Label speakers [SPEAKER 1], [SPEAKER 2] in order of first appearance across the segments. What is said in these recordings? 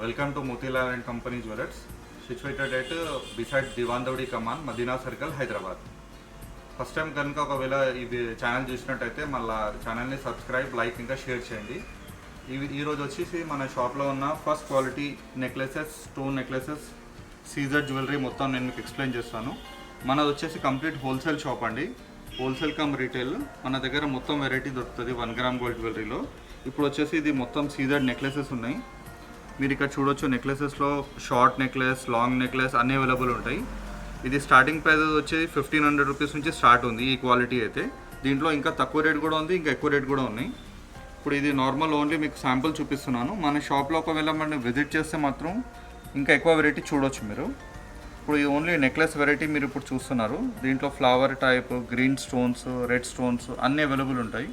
[SPEAKER 1] Welcome to Motilal and Company Jewelers, situated at beside Diwan Dawdi Kaman, Madina Circle, Hyderabad. First time కనుక ఒకవేళ ఇది channel చూసినట్టయితే మళ్ళీ ఛానల్ని సబ్స్క్రైబ్, లైక్ ఇంకా షేర్ చేయండి. ఈరోజు వచ్చేసి మన షాప్లో ఉన్న first quality necklaces, stone necklaces, CZ jewellery మొత్తం నేను మీకు ఎక్స్ప్లెయిన్ చేస్తాను. మనది వచ్చేసి కంప్లీట్ హోల్సేల్ షాప్ అండి, హోల్సేల్ కమ్ రీటైల్. మన దగ్గర మొత్తం వెరైటీ దొరుకుతుంది 1 గ్రామ్ గోల్డ్ జ్యువెలరీలో. ఇప్పుడు వచ్చేసి ఇది మొత్తం సీజర్ నెక్లెసెస్ ఉన్నాయి. మీరు ఇక్కడ చూడొచ్చు, నెక్లెసెస్లో షార్ట్ నెక్లెస్, లాంగ్ నెక్లెస్ అన్నీ అవైలబుల్ ఉంటాయి. ఇది స్టార్టింగ్ ప్రైస్ వచ్చి 1500 రూపీస్ నుంచి స్టార్ట్ ఉంది ఈ క్వాలిటీ అయితే. దీంట్లో ఇంకా తక్కువ రేట్ కూడా ఉంది, ఇంకా ఎక్కువ రేట్ కూడా ఉన్నాయి. ఇప్పుడు ఇది నార్మల్ ఓన్లీ మీకు శాంపుల్ చూపిస్తున్నాను. మన షాప్లో ఒకవేళ మనం విజిట్ చేస్తే మాత్రం ఇంకా ఎక్కువ వెరైటీ చూడొచ్చు మీరు. ఇప్పుడు ఇది ఓన్లీ నెక్లెస్ వెరైటీ మీరు ఇప్పుడు చూస్తున్నారు. దీంట్లో flower type, green stones, red stones అన్నీ అవైలబుల్ ఉంటాయి.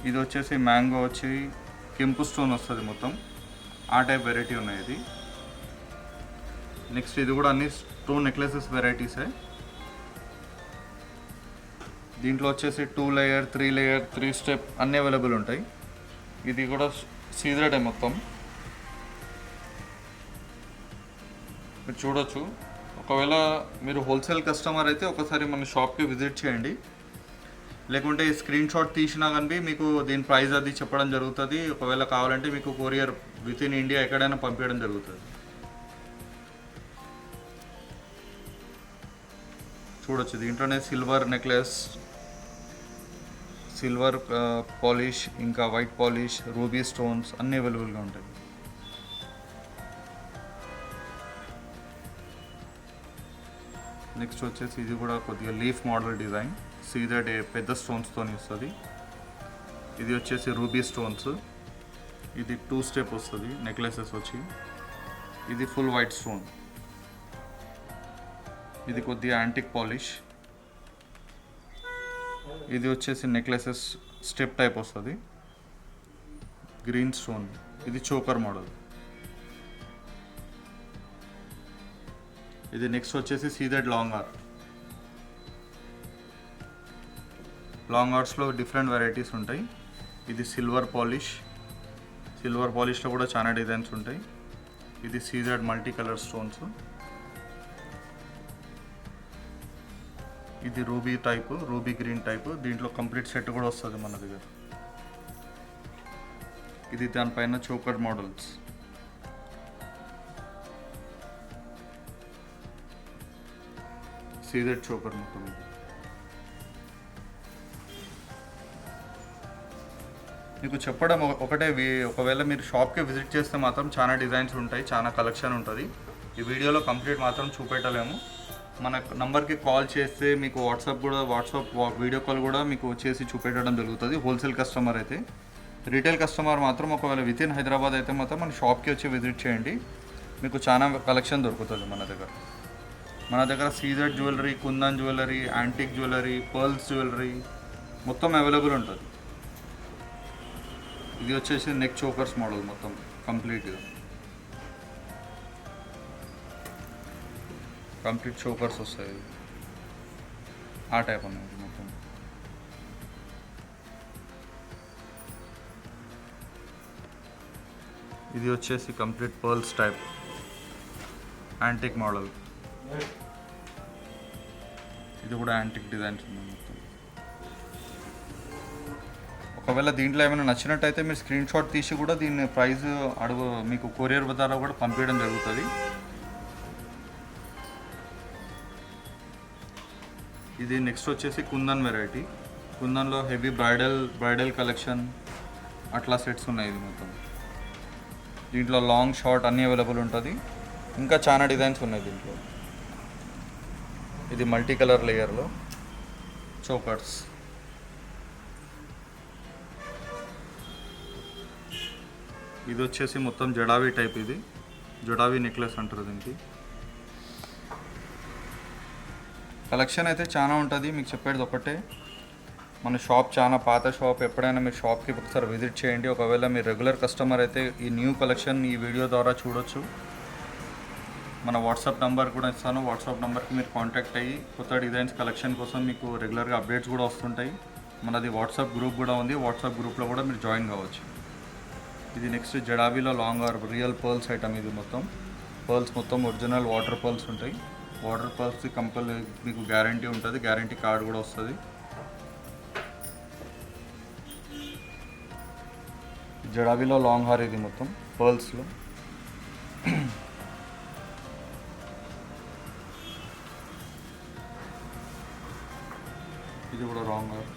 [SPEAKER 1] ఇది వచ్చేసి మ్యాంగో వచ్చి కెంపు స్టోన్ వస్తుంది మొత్తం, ఆ టైప్ వెరైటీ ఉన్నాయి ఇది. నెక్స్ట్ ఇది కూడా అన్ని స్టోన్ నెక్లెసెస్ వెరైటీసే. దీంట్లో వచ్చేసి 2 లేయర్, 3 లేయర్, 3 స్టెప్ అన్నీ అవైలబుల్ ఉంటాయి. ఇది కూడా సీజర్ టైప్ మొత్తం మీరు చూడొచ్చు. ఒకవేళ మీరు హోల్సేల్ కస్టమర్ అయితే ఒకసారి మన షాప్కి విజిట్ చేయండి, లేకుంటే స్క్రీన్ షాట్ తీసినా కానీ మీకు దీని ప్రైస్ అది చెప్పడం జరుగుతుంది. ఒకవేళ కావాలంటే మీకు కొరియర్ విత్ ఇన్ ఇండియా ఎక్కడైనా పంపించడం జరుగుతుంది. చూడొచ్చు, దీంట్లోనే సిల్వర్ నెక్లెస్, సిల్వర్ పాలిష్, ఇంకా వైట్ పాలిష్, రూబీ స్టోన్స్ అన్నీ అవైలబుల్గా ఉంటాయి. నెక్స్ట్ వచ్చేసి ఇది కూడా కొద్దిగా లీఫ్ మోడల్ డిజైన్, సీజర్ పెద్ద స్టోన్స్తో వస్తుంది. ఇది వచ్చేసి రూబీ స్టోన్స్. ఇది 2 స్టెప్ వస్తుంది నెక్లెసెస్ వచ్చి. ఇది ఫుల్ వైట్ స్టోన్. ఇది కొద్దిగా యాంటిక్ పాలిష్. ఇది వచ్చేసి నెక్లెసెస్ స్టెప్ టైప్ వస్తుంది, గ్రీన్ స్టోన్. ఇది చోకర్ మోడల్. ఇది నెక్స్ట్ వచ్చేసి సీజెడ్ లాంగ్ ఆర్. లాంగ్ ఆర్స్లో డిఫరెంట్ వెరైటీస్ ఉంటాయి. ఇది సిల్వర్ పాలిష్. సిల్వర్ పాలిష్లో కూడా చాలా డిజైన్స్ ఉంటాయి. ఇది సీజెడ్ మల్టీ కలర్ స్టోన్స్. ఇది ruby type, ruby green type. దీంట్లో కంప్లీట్ సెట్ కూడా వస్తుంది మన దగ్గర. ఇది దానిపైన చోకర్ మోడల్స్. సీజెడ్ చోకర్ మొత్తం. మీకు చెప్పడం ఒకటే, ఒకవేళ మీరు షాప్కి విజిట్ చేస్తే మాత్రం చాలా డిజైన్స్ ఉంటాయి, చాలా కలెక్షన్ ఉంటుంది. ఈ వీడియోలో కంప్లీట్ మాత్రం చూపెట్టలేము. మన నంబర్కి కాల్ చేస్తే మీకు వాట్సాప్ వీడియో కాల్ కూడా మీకు చేసి చూపెట్టడం జరుగుతుంది హోల్సేల్ కస్టమర్ అయితే. రీటైల్ కస్టమర్ మాత్రం ఒకవేళ విత్ ఇన్ హైదరాబాద్ అయితే మాత్రం మన షాప్కి వచ్చి విజిట్ చేయండి, మీకు చాలా కలెక్షన్ దొరుకుతుంది మన దగ్గర CZ jewellery, kundan jewellery, antique jewellery, pearls jewellery మొత్తం అవైలబుల్ ఉంటుంది. ఇది వచ్చేసి నెక్ చోకర్స్ మోడల్ మొత్తం కంప్లీట్ చోకర్స్ వస్తాయి, ఆ టైప్ అన్నమాట మొత్తం. ఇది వచ్చేసి complete pearls type antique model. ఇది కూడా యాంటిక్ డిజైన్స్ ఉంది మొత్తం. ఒకవేళ దీంట్లో ఏమైనా నచ్చినట్టయితే మీరు స్క్రీన్ షాట్ తీసి కూడా దీన్ని ప్రైస్ మీకు కొరియర్ ద్వారా కూడా పంపించడం జరుగుతుంది. ఇది నెక్స్ట్ వచ్చేసి కుందన్ వెరైటీ. కుందన్లో హెవీ బ్రైడల్ కలెక్షన్ అట్లా సెట్స్ ఉన్నాయి. ఇది మొత్తం దీంట్లో లాంగ్ షార్ట్ అన్నీ అవైలబుల్ ఉంటుంది. ఇంకా చాలా డిజైన్స్ ఉన్నాయి దీంట్లో. ఇది మల్టీ కలర్ లేయర్లో చోకర్స్. ఇది వచ్చేసి మొత్తం జడావి టైప్. ఇది జడావి నెక్లెస్ అంటారు దీనికి. కలెక్షన్ అయితే చాలా ఉంటుంది. మీకు చెప్పేది ఒకటే, మన షాప్ చాలా పాత షాప్. ఎప్పుడైనా మీరు షాప్కి ఒకసారి విజిట్ చేయండి. ఒకవేళ మీరు రెగ్యులర్ కస్టమర్ అయితే ఈ న్యూ కలెక్షన్ ఈ వీడియో ద్వారా చూడొచ్చు. మన వాట్సాప్ నెంబర్ కూడా ఇస్తాను. వాట్సాప్ నెంబర్కి మీరు కాంటాక్ట్ అయ్యి కొత్త డిజైన్స్ కలెక్షన్ కోసం మీకు రెగ్యులర్గా అప్డేట్స్ కూడా వస్తుంటాయి. మనది వాట్సాప్ గ్రూప్ కూడా ఉంది. వాట్సాప్ గ్రూప్లో కూడా మీరు జాయిన్ కావచ్చు. ఇది నెక్స్ట్ జడాబీలో లాంగ్ ఆర్ రియల్ పర్ల్స్ ఐటమ్. ఇది మొత్తం పర్ల్స్ మొత్తం ఒరిజినల్ వాటర్ పర్ల్స్ ఉంటాయి. వాటర్ పర్ల్స్ కంపల్సరీ మీకు గ్యారంటీ ఉంటుంది, గ్యారంటీ కార్డ్ కూడా వస్తుంది. జడాబీలో లాంగ్ హార్ ఇది మొత్తం పర్ల్స్లో. ఇది కూడా రాంగ్ హార్.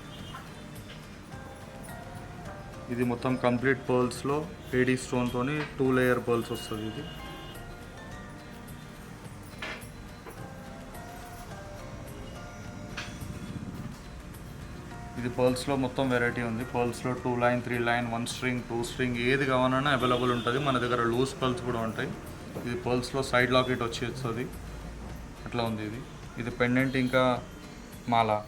[SPEAKER 1] ఇది మొత్తం కంప్లీట్ పర్ల్స్లో ఏడీ స్టోన్తో 2 లేయర్ పర్ల్స్ వస్తుంది. ఇది పర్ల్స్లో మొత్తం వెరైటీ ఉంది. పర్ల్స్లో 2 లైన్ 3 లైన్ 1 స్ట్రింగ్ 2 స్ట్రింగ్ ఏది కావాలన్నా అవైలబుల్ ఉంటుంది. మన దగ్గర లూజ్ పర్ల్స్ కూడా ఉంటాయి. ఇది పర్ల్స్లో సైడ్ లాకెట్ వచ్చేస్తుంది, అట్లా ఉంది. ఇది పెండెంట్ ఇంకా మాల.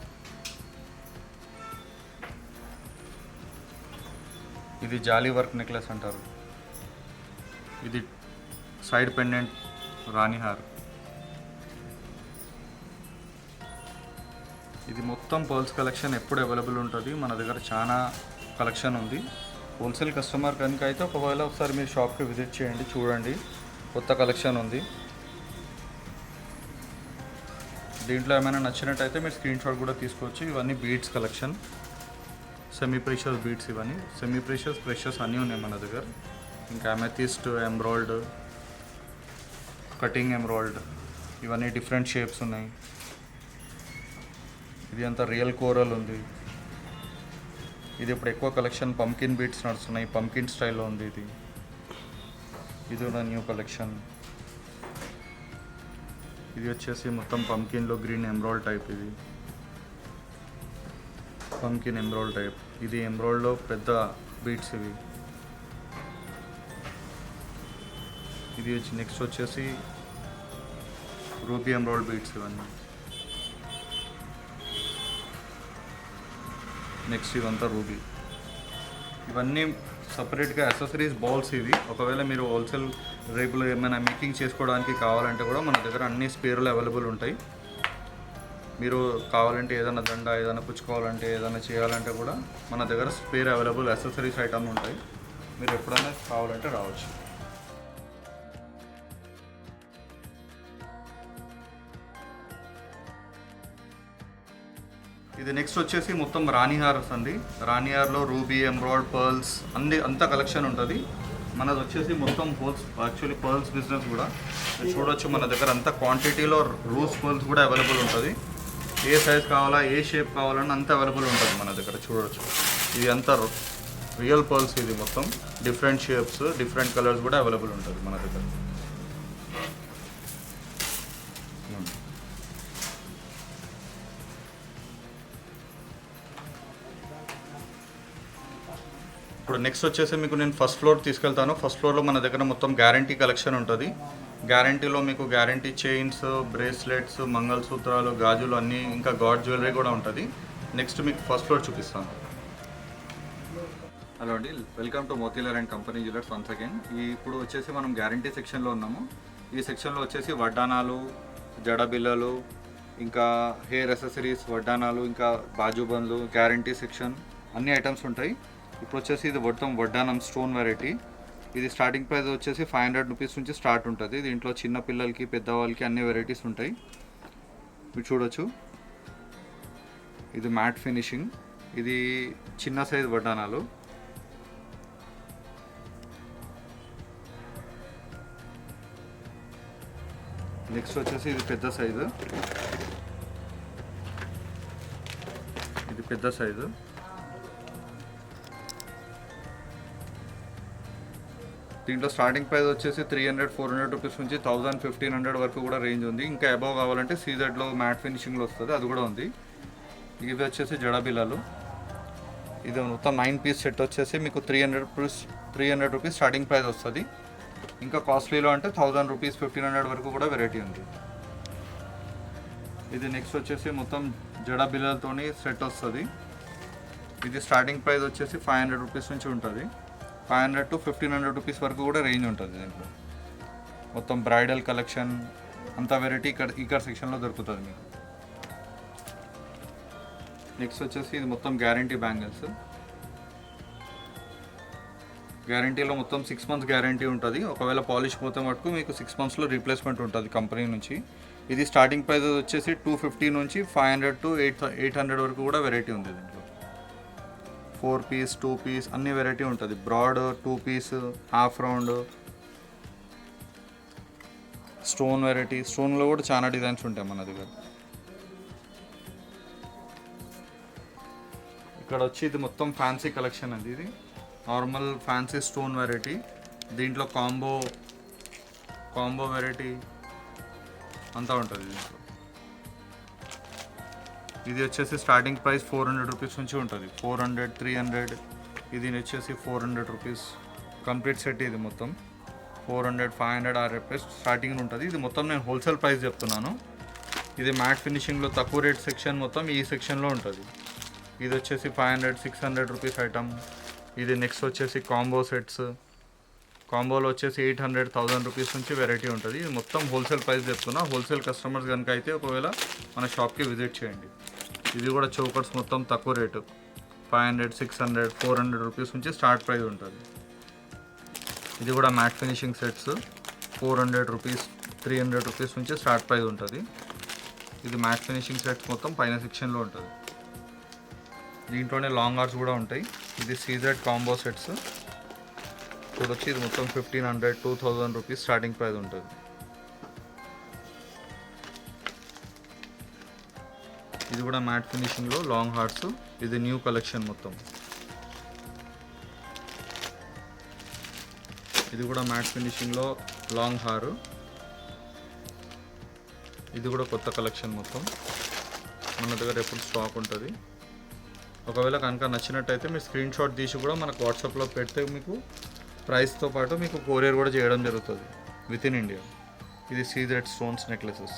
[SPEAKER 1] ఇది జాలీ వర్క్ నెక్లెస్ అంటారు. ఇది సైడ్ పెండెంట్ రాణి హార్. ఇది మొత్తం పర్ల్స్ కలెక్షన్ ఎప్పుడు అవైలబుల్ ఉంటుంది. మన దగ్గర చాలా కలెక్షన్ ఉంది. హోల్సేల్ కస్టమర్ కనుక అయితే ఒకవేళ ఒకసారి మీరు షాప్కి విజిట్ చేయండి, చూడండి, కొత్త కలెక్షన్ ఉంది. దీంట్లో ఏమైనా నచ్చినట్టయితే మీరు స్క్రీన్ షాట్ కూడా తీసుకోవచ్చు. ఇవన్నీ beads collection, semi precious beads. ఇవన్నీ సెమీ ప్రెషియస్ ప్రెషియస్ అన్నీ ఉన్నాయి మన దగ్గర. ఇంకా అమెథిస్ట్, ఎంబ్రాయిడ్, కటింగ్ ఎంబ్రాయిడ్, ఇవన్నీ డిఫరెంట్ షేప్స్ ఉన్నాయి. ఇది అంతా రియల్ కోరల్ ఉంది. ఇది ఇప్పుడు ఎక్కువ కలెక్షన్ పంకిన్ బీడ్స్ నడుస్తున్నాయి, పంకిన్ స్టైల్లో ఉంది. ఇది కూడా న్యూ కలెక్షన్. ఇది వచ్చేసి మొత్తం పంకిన్లో గ్రీన్ ఎంబ్రాయిడ్ టైప్. ఇది పంకిన్ ఎంబ్రాయిడ్ టైప్. ఇది ఎంబ్రాయిడ్లో పెద్ద బీడ్స్ ఇవి. ఇది నెక్స్ట్ వచ్చేసి రూబీ ఎంబ్రాయిడ్ బీడ్స్ ఇవన్నీ. నెక్స్ట్ ఇవంతా రూబీ. ఇవన్నీ సపరేట్గా యాక్సెసరీస్ బౌల్స్. ఇవి ఒకవేళ మీరు హోల్సేల్ రేపులో ఏమైనా మేకింగ్ చేసుకోవడానికి కావాలంటే కూడా మన దగ్గర అన్ని స్పేర్లు అవైలబుల్ ఉంటాయి. మీరు కావాలంటే ఏదైనా దండ ఏదైనా పుచ్చుకోవాలంటే ఏదైనా చేయాలంటే కూడా మన దగ్గర స్పేర్ అవైలబుల్ యాక్సెసరీస్ ఐటమ్ ఉంటాయి. మీరు ఎప్పుడైనా కావాలంటే రావచ్చు. ఇది నెక్స్ట్ వచ్చేసి మొత్తం రాణి హార్స్ అండి. రాణి హార్లో రూబీ, ఎంబ్రాయిడ్, పర్ల్స్ అంత కలెక్షన్ ఉంటుంది. మనది వచ్చేసి మొత్తం యాక్చువల్లీ పర్ల్స్ బిజినెస్ కూడా చూడొచ్చు. మన దగ్గర అంత క్వాంటిటీలో రూస్ పర్ల్స్ కూడా అవైలబుల్ ఉంటుంది. ఏ సైజ్ కావాలా, ఏ షేప్ కావాలన్నా అంత అవైలబుల్ ఉంటుంది మన దగ్గర. చూడొచ్చు, ఇది అంతా రియల్ పర్ల్స్. ఇది మొత్తం డిఫరెంట్ షేప్స్, డిఫరెంట్ కలర్స్ కూడా అవైలబుల్ ఉంటుంది మన దగ్గర. ఇప్పుడు నెక్స్ట్ వచ్చేసి మీకు నేను ఫస్ట్ ఫ్లోర్ తీసుకెళ్తాను. ఫస్ట్ ఫ్లోర్లో మన దగ్గర మొత్తం గ్యారంటీ కలెక్షన్ ఉంటుంది. గ్యారంటీలో మీకు గ్యారంటీ చైన్స్, బ్రేస్లెట్స్, మంగళసూత్రాలు, గాజులు అన్నీ, ఇంకా గాడ్ జ్యువెలరీ కూడా ఉంటుంది. నెక్స్ట్ మీకు ఫస్ట్ ఫ్లోర్ చూపిస్తాను. హలో అండి, welcome to Motilal and company jewellers once again. ఇప్పుడు వచ్చేసి మనం గ్యారంటీ సెక్షన్లో ఉన్నాము. ఈ సెక్షన్లో వచ్చేసి వడ్డానాలు, జడబిల్లలు, ఇంకా హెయిర్ అసెసరీస్, వడ్డానాలు, ఇంకా బాజుబండ్లు, గ్యారంటీ సెక్షన్ అన్ని ఐటమ్స్ ఉంటాయి. ఇప్పుడు వచ్చేసి ఇది మొత్తం వడ్డానం స్టోన్ వెరైటీ. ఇది స్టార్టింగ్ ప్రైస్ వచ్చేసి 500 రూపీస్ నుంచి స్టార్ట్ ఉంటుంది. దీంట్లో చిన్న పిల్లలకి, పెద్దవాళ్ళకి అన్ని వెరైటీస్ ఉంటాయి. మీరు చూడొచ్చు, ఇది మ్యాట్ ఫినిషింగ్. ఇది చిన్న సైజ్ వడ్డానాలు. నెక్స్ట్ వచ్చేసి ఇది పెద్ద సైజు. ఇది పెద్ద సైజు. దీంట్లో స్టార్టింగ్ ప్రైస్ వచ్చేసి 300-400 రూపీస్ నుంచి 1000-1500 వరకు కూడా రేంజ్ ఉంది. ఇంకా అబవ్ కావాలంటే సీజెడ్లో మ్యాట్ ఫినిషింగ్లో వస్తుంది, అది కూడా ఉంది. ఇది వచ్చేసి జడబిల్లలు. ఇది మొత్తం 9 పీస్ సెట్ వచ్చేసి మీకు 300 రూపీస్ స్టార్టింగ్ ప్రైస్ వస్తుంది. ఇంకా కాస్ట్లీలో అంటే 1000 రూపీస్ 1500 వరకు కూడా వెరైటీ ఉంది. ఇది నెక్స్ట్ వచ్చేసి మొత్తం జడబిల్లలతో సెట్ వస్తుంది. ఇది స్టార్టింగ్ ప్రైస్ వచ్చేసి 500 రూపీస్ నుంచి ఉంటుంది. 500-1500 రూపీస్ వరకు కూడా రేంజ్ ఉంటుంది. దీంట్లో మొత్తం బ్రైడల్ కలెక్షన్ అంత వెరైటీ ఇక్కడ సెక్షన్లో దొరుకుతుంది మీకు. నెక్స్ట్ వచ్చేసి ఇది మొత్తం గ్యారంటీ బ్యాంగిల్స్. గ్యారంటీలో మొత్తం 6 మంత్స్ గ్యారంటీ ఉంటుంది. ఒకవేళ పాలిష్ పోతే మటుకు మీకు 6 మంత్స్లో రీప్లేస్మెంట్ ఉంటుంది కంపెనీ నుంచి. ఇది స్టార్టింగ్ ప్రైస్ వచ్చేసి 250 నుంచి 500 టు 800 వరకు కూడా వెరైటీ ఉంది దీంట్లో. 4 పీస్ 2 పీస్ అన్ని వెరైటీ ఉంటుంది. Broad 2 piece, half round, stone variety. స్టోన్లో కూడా చాలా డిజైన్స్ ఉంటాయి మన దగ్గర. ఇక్కడ వచ్చి ఇది మొత్తం ఫ్యాన్సీ కలెక్షన్ అండి. ఇది నార్మల్ ఫ్యాన్సీ స్టోన్ వెరైటీ. దీంట్లో కాంబో వెరైటీ అంతా ఉంటుంది దీంట్లో. ఇది వచ్చేసి స్టార్టింగ్ ప్రైస్ 400 రూపీస్ నుంచి ఉంటుంది. 400, 300. ఇది వచ్చేసి 400 రూపీస్ కంప్లీట్ సెట్. ఇది మొత్తం 400, 500 రూపీస్ స్టార్టింగ్ ఉంటుంది. ఇది మొత్తం నేను హోల్సేల్ ప్రైస్ చెప్తున్నాను. ఇది మ్యాట్ ఫినిషింగ్లో తక్కువ రేట్ సెక్షన్ మొత్తం ఈ సెక్షన్లో ఉంటుంది. ఇది వచ్చేసి 500, 600 రూపీస్ ఐటమ్. ఇది నెక్స్ట్ వచ్చేసి కాంబో సెట్స్. కాంబోలో వచ్చేసి 800, 1000 రూపీస్ నుంచి వెరైటీ ఉంటుంది. ఇది మొత్తం హోల్సేల్ ప్రైస్ చెప్తున్నా. హోల్సేల్ కస్టమర్స్ కనుక అయితే ఒకవేళ మన షాప్కి విజిట్ చేయండి. ఇది కూడా చోకర్స్ మొత్తం తక్కువ రేటు 500, 600, 400 రూపీస్ నుంచి స్టార్ట్ ప్రైస్ ఉంటుంది. ఇది కూడా matte finishing sets 400 rupees, 300 rupees నుంచి స్టార్ట్ ప్రైస్ ఉంటుంది. ఇది మ్యాట్ ఫినిషింగ్ సెట్స్ మొత్తం పైన సెక్షన్లో ఉంటుంది. దీంట్లోనే లాంగ్ ఆర్స్ కూడా ఉంటాయి. ఇది సీజెడ్ కాంబో సెట్స్ చూడొచ్చు. ఇది మొత్తం 1500, 2000 రూపీస్ స్టార్టింగ్ ప్రైస్ ఉంటుంది. ఇది కూడా మ్యాట్ ఫినిషింగ్లో లాంగ్ హార్ట్స్. ఇది న్యూ కలెక్షన్ మొత్తం. ఇది కూడా మ్యాట్ ఫినిషింగ్లో లాంగ్ హారు. ఇది కూడా కొత్త కలెక్షన్ మొత్తం. మన దగ్గర ఎప్పుడు స్టాక్ ఉంటుంది. ఒకవేళ కనుక నచ్చినట్టయితే మీరు స్క్రీన్ షాట్ తీసి కూడా మనకు వాట్సాప్లో పెడితే మీకు ప్రైస్తో పాటు మీకు కొరియర్ కూడా చేయడం జరుగుతుంది విత్ ఇన్ ఇండియా. ఇది సీజెడ్ స్టోన్స్ నెక్లెసెస్.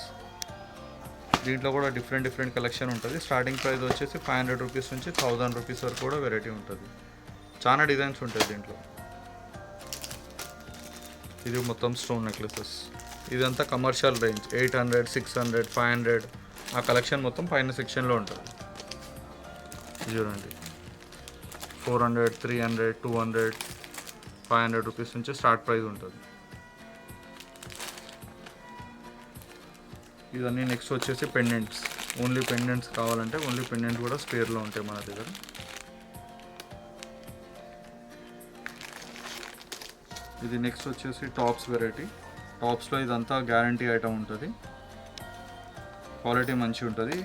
[SPEAKER 1] దీంట్లో కూడా డిఫరెంట్ కలెక్షన్ ఉంటుంది. స్టార్టింగ్ ప్రైస్ వచ్చేసి 500 రూపీస్ నుంచి 1000 రూపీస్ వరకు కూడా వెరైటీ ఉంటుంది. చాలా డిజైన్స్ ఉంటాయి దీంట్లో. ఇది మొత్తం స్టోన్ నెక్లెసెస్. ఇదంతా కమర్షియల్ రేంజ్ 800, 600, 500 ఆ కలెక్షన్ మొత్తం పైన సెక్షన్లో ఉంటుంది. చూడండి 400, 300, 200, 500 రూపీస్ నుంచి స్టార్ట్ ప్రైస్ ఉంటుంది. ఇవన్నీ నెక్స్ట్ వచ్చేసి పెండెంట్స్. ఓన్లీ పెండెంట్స్ కావాలంటే ఓన్లీ పెండెంట్స్ కూడా స్పేర్లో ఉంటాయి మన దగ్గర. ఇది నెక్స్ట్ వచ్చేసి టాప్స్ వెరైటీ. టాప్స్లో ఇదంతా గ్యారంటీ ఐటమ్ ఉంటుంది. క్వాలిటీ మంచిగా ఉంటుంది.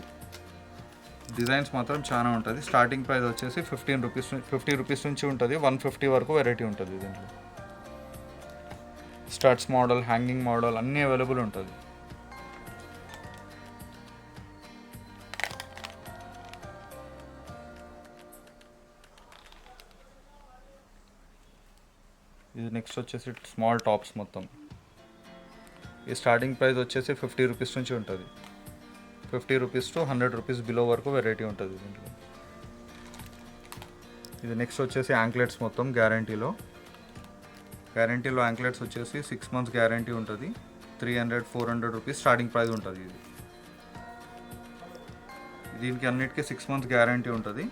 [SPEAKER 1] డిజైన్స్ మాత్రం చాలా ఉంటుంది. స్టార్టింగ్ ప్రైస్ వచ్చేసి 50 రూపీస్ నుంచి ఉంటుంది. 150 వరకు వెరైటీ ఉంటుంది దీంట్లో. స్టడ్స్ మోడల్, హ్యాంగింగ్ మోడల్ అన్నీ అవైలబుల్ ఉంటుంది. ఇది నెక్స్ట్ వచ్చేసి స్మాల్ టాప్స్ మొత్తం. ఈ స్టార్టింగ్ ప్రైస్ వచ్చేసి 50 రూపీస్ నుంచి ఉంటుంది. 50 రూపీస్ టు 100 రూపీస్ బిలో వరకు వెరైటీ ఉంటుంది దీంట్లో. ఇది నెక్స్ట్ వచ్చేసి యాంక్లెట్స్ మొత్తం గ్యారంటీలో యాంక్లెట్స్ వచ్చేసి 6 మంత్స్ గ్యారంటీ ఉంటుంది. 300, 400 రూపీస్ స్టార్టింగ్ ప్రైస్ ఉంటుంది. దీనికి అన్నిటికీ 6 మంత్స్ గ్యారంటీ ఉంటుంది.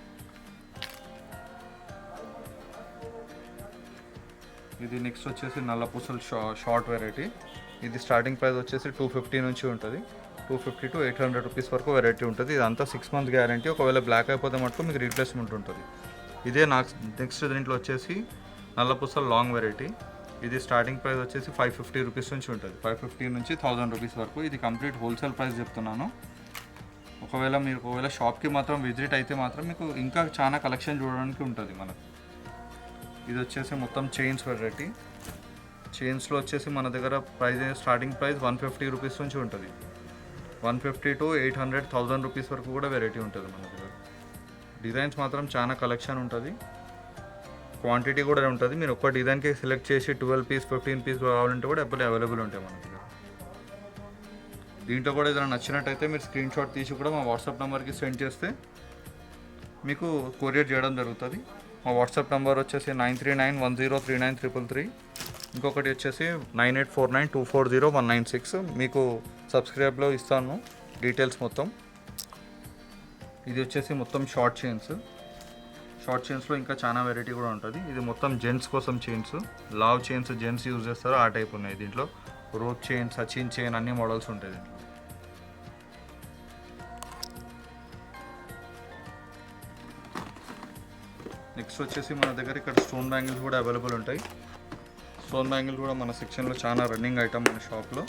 [SPEAKER 1] ఇది నెక్స్ట్ వచ్చేసి నల్లపూసలు షార్ట్ వెరైటీ. ఇది స్టార్టింగ్ ప్రైస్ వచ్చేసి 250 నుంచి ఉంటుంది. 250 to 800 రూపీస్ వరకు వెరైటీ ఉంటుంది. ఇదంతా 6 మంత్స్ గ్యారంటీ. ఒకవేళ బ్లాక్ అయిపోతే మటుకు మీకు రీప్లేస్మెంట్ ఉంటుంది. ఇదే నెక్స్ట్ దీంట్లో వచ్చేసి నల్లపూసలు లాంగ్ వెరైటీ. ఇది స్టార్టింగ్ ప్రైస్ వచ్చేసి 550 రూపీస్ నుంచి ఉంటుంది. 550 నుంచి 1000 రూపీస్ వరకు. ఇది కంప్లీట్ హోల్సేల్ ప్రైస్ చెప్తున్నాను. ఒకవేళ షాప్కి మాత్రం విజిట్ అయితే మాత్రం మీకు ఇంకా చాలా కలెక్షన్ చూడడానికి ఉంటుంది మనకు. ఇది వచ్చేసి మొత్తం చైన్స్ వెరైటీ. చైన్స్లో వచ్చేసి మన దగ్గర స్టార్టింగ్ ప్రైస్ 150 రూపీస్ నుంచి ఉంటుంది. 150 to 800, 1000 రూపీస్ వరకు కూడా వెరైటీ ఉంటుంది మన దగ్గర. డిజైన్స్ మాత్రం చాలా కలెక్షన్ ఉంటుంది. క్వాంటిటీ కూడా ఉంటుంది. మీరు ఒక్క డిజైన్కి సెలెక్ట్ చేసి 12 పీస్ 15 పీస్ కావాలంటే కూడా ఎప్పుడు అవైలబుల్ ఉంటాయి మన దగ్గర. దీంట్లో కూడా ఏదైనా నచ్చినట్టయితే మీరు స్క్రీన్ షాట్ తీసి కూడా మా వాట్సాప్ నెంబర్కి సెండ్ చేస్తే మీకు కొరియర్ చేయడం జరుగుతుంది. మా వాట్సాప్ నెంబర్ వచ్చేసి 9391039333. ఇంకొకటి వచ్చేసి 9849240196. మీకు సబ్స్క్రైబ్లో ఇస్తాను డీటెయిల్స్ మొత్తం. ఇది వచ్చేసి మొత్తం షార్ట్ షార్ట్ చైన్స్లో ఇంకా చాలా వెరైటీ కూడా ఉంటుంది. ఇది మొత్తం జెంట్స్ కోసం చైన్స్, లావ్ చైన్స్ జెంట్స్ యూజ్ చేస్తారు ఆ టైప్ ఉన్నాయి. దీంట్లో రోప్ చైన్, సచిన్ చైన్ అన్ని మోడల్స్ ఉంటాయి దీంట్లో. నెక్స్ట్ వచ్చేసి మన దగ్గర ఇక్కడ స్టోన్ బ్యాంగిల్స్ కూడా అవైలబుల్ ఉంటాయి. స్టోన్ బ్యాంగిల్ కూడా మన సెక్షన్లో చాలా రన్నింగ్ ఐటమ్ మన షాప్లో.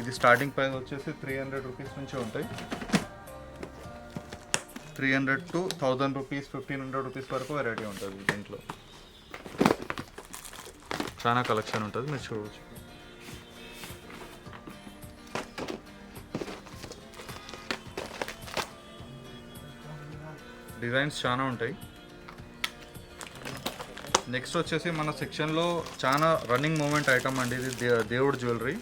[SPEAKER 1] ఇది స్టార్టింగ్ ప్రైస్ వచ్చేసి 300 రూపీస్ నుంచి ఉంటాయి. 300 to 1000 రూపీస్, 1500 రూపీస్ వరకు వెరైటీ ఉంటుంది దీంట్లో. చాలా కలెక్షన్ ఉంటుంది, మీరు చూడవచ్చు. డిజైన్స్ చాలా ఉంటాయి. నెక్స్ట్ వచ్చేసి మన సెక్షన్లో చాలా రన్నింగ్ మూమెంట్ ఐటమ్ అండి. ఇది దేవుడు జ్యువెలరీ.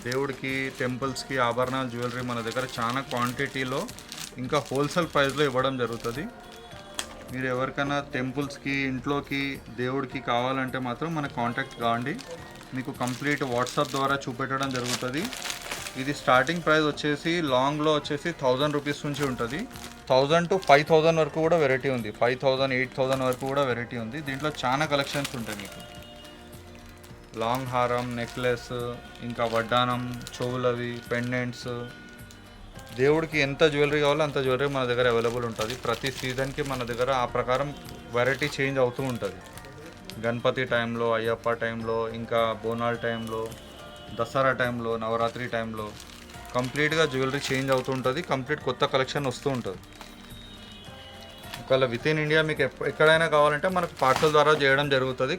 [SPEAKER 1] దేవుడికి, టెంపుల్స్కి ఆభరణాల జ్యువెలరీ మన దగ్గర చాలా క్వాంటిటీలో ఇంకా హోల్సేల్ ప్రైస్లో ఇవ్వడం జరుగుతుంది. మీరు ఎవరికైనా టెంపుల్స్కి, ఇంట్లోకి, దేవుడికి కావాలంటే మాత్రం మనకు కాంటాక్ట్ కావండి. మీకు కంప్లీట్ వాట్సాప్ ద్వారా చూపెట్టడం జరుగుతుంది. ఇది స్టార్టింగ్ ప్రైస్ వచ్చేసి లాంగ్లో వచ్చేసి 1000 రూపీస్ నుంచి ఉంటుంది. 1000 to 5000 వరకు కూడా వెరైటీ ఉంది. 5000, 8000 వరకు కూడా వెరైటీ ఉంది. దీంట్లో చాలా కలెక్షన్స్ ఉంటాయి మీకు. లాంగ్ హారం, నెక్లెస్, ఇంకా వడ్డానం, చెవులవి, పెండెంట్స్, దేవుడికి ఎంత జ్యువెలరీ కావాలో అంత జ్యువెలరీ మన దగ్గర అవైలబుల్ ఉంటుంది. ప్రతి సీజన్కి మన దగ్గర ఆ ప్రకారం వెరైటీ చేంజ్ అవుతూ ఉంటుంది. గణపతి టైంలో, అయ్యప్ప టైంలో, ఇంకా బోనాల టైంలో, దసరా టైంలో, నవరాత్రి టైంలో కంప్లీట్గా జ్యువెలరీ చేంజ్ అవుతూ ఉంటుంది. కంప్లీట్ కొత్త కలెక్షన్ వస్తూ ఉంటుంది. ఒకవేళ విత్ ఇన్ ఇండియా మీకు ఎక్కడైనా కావాలంటే మనకు పార్సల్ ద్వారా చేయడం జరుగుతుంది.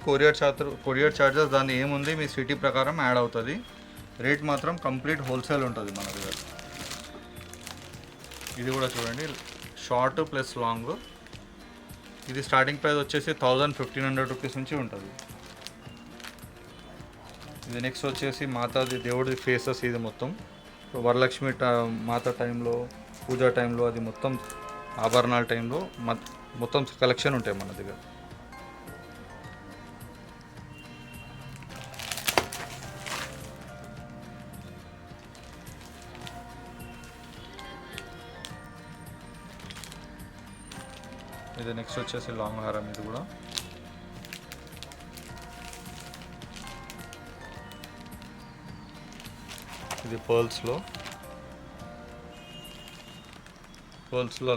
[SPEAKER 1] కొరియర్ ఛార్జెస్ దాన్ని ఏముంది మీ సిటీ ప్రకారం యాడ్ అవుతుంది. రేట్ మాత్రం కంప్లీట్ హోల్సేల్ ఉంటుంది మన దగ్గర. ఇది కూడా చూడండి, షార్ట్ ప్లస్ లాంగ్. ఇది స్టార్టింగ్ ప్రైస్ వచ్చేసి 1500 రూపీస్ నుంచి ఉంటుంది. ఇది నెక్స్ట్ వచ్చేసి మాతాది, దేవుడి ఫేసెస్. ఇది మొత్తం వరలక్ష్మి మాత టైంలో, పూజా టైంలో, అది మొత్తం ఆభరణాల టైంలో మొత్తం కలెక్షన్ ఉంటాయి మన దగ్గర. ఇది నెక్స్ట్ వచ్చేసి లాంగ్ హారం. ఇది కూడా ఇది పర్ల్స్లో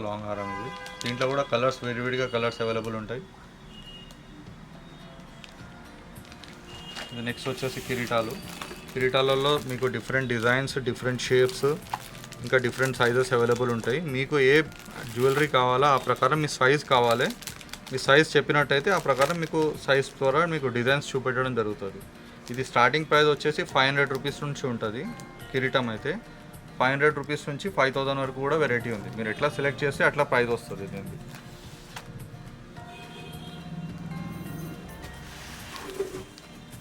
[SPEAKER 1] లాంగ్ హారం. ఇది దీంట్లో కూడా కలర్స్ విడివిడిగా కలర్స్ అవైలబుల్ ఉంటాయి. ఇది నెక్స్ట్ వచ్చేసి కిరీటాలలో మీకు డిఫరెంట్ డిజైన్స్, డిఫరెంట్ షేప్స్, ఇంకా డిఫరెంట్ సైజెస్ అవైలబుల్ ఉంటాయి. మీకు ఏ జ్యువెలరీ కావాలో ఆ ప్రకారం మీ సైజ్ కావాలి. మీ సైజ్ చెప్పినట్టయితే ఆ ప్రకారం మీకు సైజ్ ద్వారా మీకు డిజైన్స్ చూపెట్టడం జరుగుతుంది. ఇది స్టార్టింగ్ ప్రైస్ వచ్చేసి 500 రూపీస్ నుంచి ఉంటుంది. కిరీటం అయితే 500 రూపీస్ నుంచి 5000 వరకు కూడా వెరైటీ ఉంది. మీరు ఎట్లా సెలెక్ట్ చేస్తే అట్లా ప్రైస్ వస్తుంది దీనికి.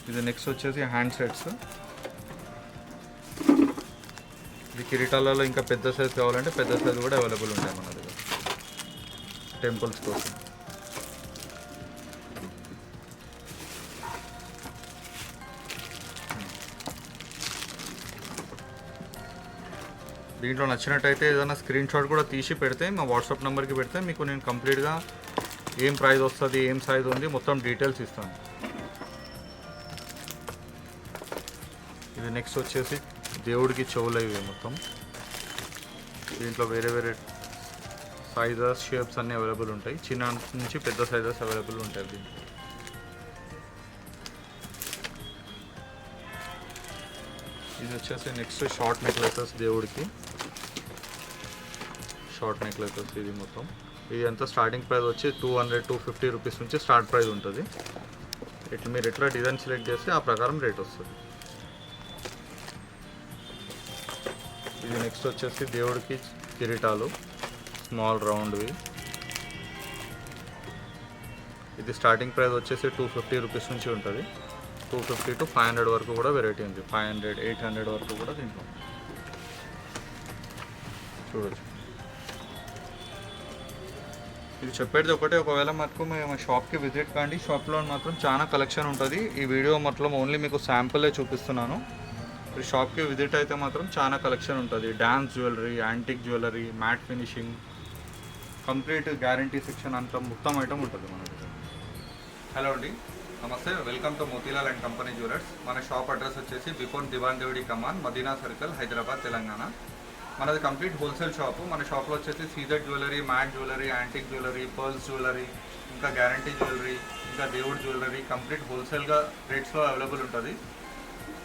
[SPEAKER 1] ఇది నెక్స్ట్ వచ్చేసి హ్యాండ్ సెట్స్. ఇది కిరీటాలలో ఇంకా పెద్ద సైజ్ కావాలంటే పెద్ద సైజ్ కూడా అవైలబుల్ ఉంటాయి మన దగ్గర టెంపుల్స్ కోసం. దీంట్లో నచ్చినట్టయితే ఏదైనా స్క్రీన్ షాట్ కూడా తీసి పెడితే మా వాట్సాప్ నెంబర్కి పెడితే మీకు నేను కంప్లీట్గా ఏం ప్రైస్ వస్తుంది, ఏం సైజ్ ఉంది, మొత్తం డీటెయిల్స్ ఇస్తాను. ఇది నెక్స్ట్ వచ్చేసి దేవుడికి చెవులు. ఇవి మొత్తం దీంట్లో వేరే వేరే సైజెస్, షేప్స్ అన్నీ అవైలబుల్ ఉంటాయి. చిన్న నుంచి పెద్ద సైజెస్ అవైలబుల్ ఉంటాయి దీంట్లో. ఇది వచ్చేసి నెక్స్ట్ షార్ట్ నెక్లెసెస్. దేవుడికి షార్ట్ నెక్లెసెస్. ఇది మొత్తం ఇది అంతా స్టార్టింగ్ ప్రైస్ వచ్చి 200, 250 రూపీస్ నుంచి స్టార్ట్ ప్రైస్ ఉంటుంది. ఇట్లా మీరు ఎట్లా డిజైన్ సెలెక్ట్ చేస్తే ఆ ప్రకారం రేట్ వస్తుంది. ఇది నెక్స్ట్ వచ్చేసి దేవుడికి కిరీటాలు, స్మాల్ రౌండ్వి. ఇది స్టార్టింగ్ ప్రైస్ వచ్చేసి 250 రూపీస్ నుంచి ఉంటుంది. 250 to 500 వరకు కూడా వెరైటీ ఉంది. 500, 800 వరకు కూడా దీంట్లో చూడవచ్చు. ఇది చెప్పేది ఒకటే, ఒకవేళ మనకు మేము షాప్కి విజిట్ కాండి. షాప్లో మాత్రం చాలా కలెక్షన్ ఉంటుంది. ఈ వీడియో మొత్తం ఓన్లీ మీకు శాంపులే చూపిస్తున్నాను. మీరు షాప్కి విజిట్ అయితే మాత్రం చాలా కలెక్షన్ ఉంటుంది. Dance jewellery, antique jewellery, matte finishing, complete guarantee section అంతా మొత్తం ఐటమ్ ఉంటుంది మన దగ్గర. హలో అండి, నమస్తే. Welcome to Motilal and company jewellers. మన షాప్ అడ్రస్ వచ్చేసి బిఫోర్ దివాన్ దేవుడి కమాన్, మదీనా సర్కిల్, హైదరాబాద్, తెలంగాణ. మనది కంప్లీట్ హోల్సేల్ షాపు. మన షాప్లో వచ్చేసి CZ jewellery, matte jewellery, antique jewellery, pearls jewellery, ఇంకా గ్యారంటీ జ్యువెలరీ, ఇంకా దేవుడు జ్యువెలరీ కంప్లీట్ హోల్సేల్గా రేట్స్లో అవైలబుల్ ఉంటుంది.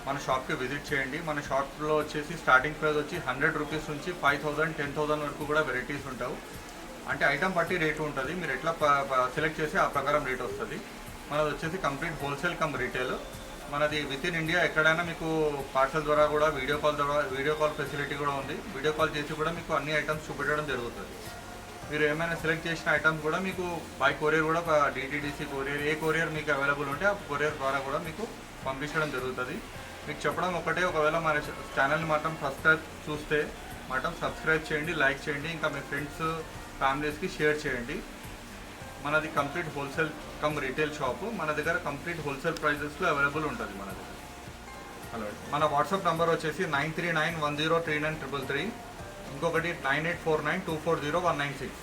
[SPEAKER 1] మన షాప్కి విజిట్ చేయండి. మన షాప్లో వచ్చేసి స్టార్టింగ్ ప్రైస్ వచ్చి 100 రూపీస్ నుంచి 5,000, 10,000 వరకు కూడా వెరైటీస్ ఉంటాయి. అంటే ఐటమ్ బట్టి రేటు ఉంటుంది. మీరు ఎట్లా సెలెక్ట్ చేసి ఆ ప్రకారం రేట్ వస్తుంది. మనది వచ్చేసి కంప్లీట్ హోల్సేల్ కమ్ రీటైల్. మనది విత్ ఇన్ ఇండియా ఎక్కడైనా మీకు పార్సల్ ద్వారా కూడా వీడియో కాల్ ఫెసిలిటీ కూడా ఉంది. వీడియో కాల్ చేసి కూడా మీకు అన్ని ఐటమ్స్ చూపెట్టడం జరుగుతుంది. మీరు ఏమైనా సెలెక్ట్ చేసిన ఐటమ్స్ కూడా మీకు బై కొరియర్ కూడా డిటీడీసీ కొరియర్, ఏ కొరియర్ మీకు అవైలబుల్ ఉంటే ఆ కొరియర్ ద్వారా కూడా మీకు పంపించడం జరుగుతుంది. మీకు చెప్పడం ఒకటే, ఒకవేళ మన ఛానల్ని మాత్రం ఫస్ట్ టైం చూస్తే మాత్రం సబ్స్క్రైబ్ చేయండి, లైక్ చేయండి, ఇంకా మీ ఫ్రెండ్స్ ఫ్యామిలీస్కి షేర్ చేయండి. మనది complete wholesale cum retail shop. మన దగ్గర కంప్లీట్ హోల్సేల్ ప్రైజెస్లో అవైలబుల్ ఉంటుంది మన దగ్గర. హలో, మన వాట్సాప్ నెంబర్ వచ్చేసి 9391039333, ఇంకొకటి 9849240196.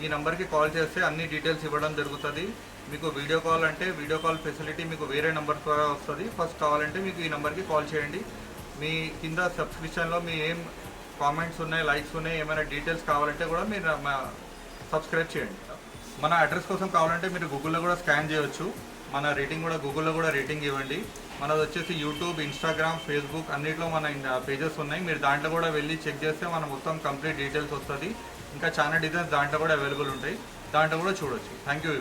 [SPEAKER 1] ఈ నెంబర్కి కాల్ చేస్తే అన్ని డీటెయిల్స్ ఇవ్వడం జరుగుతుంది. మీకు వీడియో కాల్ అంటే వీడియో కాల్ ఫెసిలిటీ మీకు వేరే నెంబర్ ద్వారా వస్తుంది. ఫస్ట్ కావాలంటే మీకు ఈ నెంబర్కి కాల్ చేయండి. మీ కింద సబ్స్క్రిప్షన్లో మీ ఏం కామెంట్స్ ఉన్నాయి, లైక్స్ ఉన్నాయి, ఏమైనా డీటెయిల్స్ కావాలంటే కూడా మీరు సబ్స్క్రైబ్ చేయండి. మన అడ్రస్ కోసం కావాలంటే మీరు గూగుల్లో కూడా స్కాన్ చేయొచ్చు. మన రేటింగ్ కూడా గూగుల్లో కూడా రేటింగ్ ఇవ్వండి. మనది వచ్చేసి యూట్యూబ్, ఇన్స్టాగ్రామ్, ఫేస్బుక్ అన్నిట్లో మన పేజెస్ ఉన్నాయి. మీరు దాంట్లో కూడా వెళ్ళి చెక్ చేస్తే మన మొత్తం కంప్లీట్ డీటెయిల్స్ వస్తుంది. ఇంకా చాలా డిజైన్స్ దాంట్లో కూడా అవైలబుల్ ఉంటాయి. దాంట్లో కూడా చూడొచ్చు. Thank you.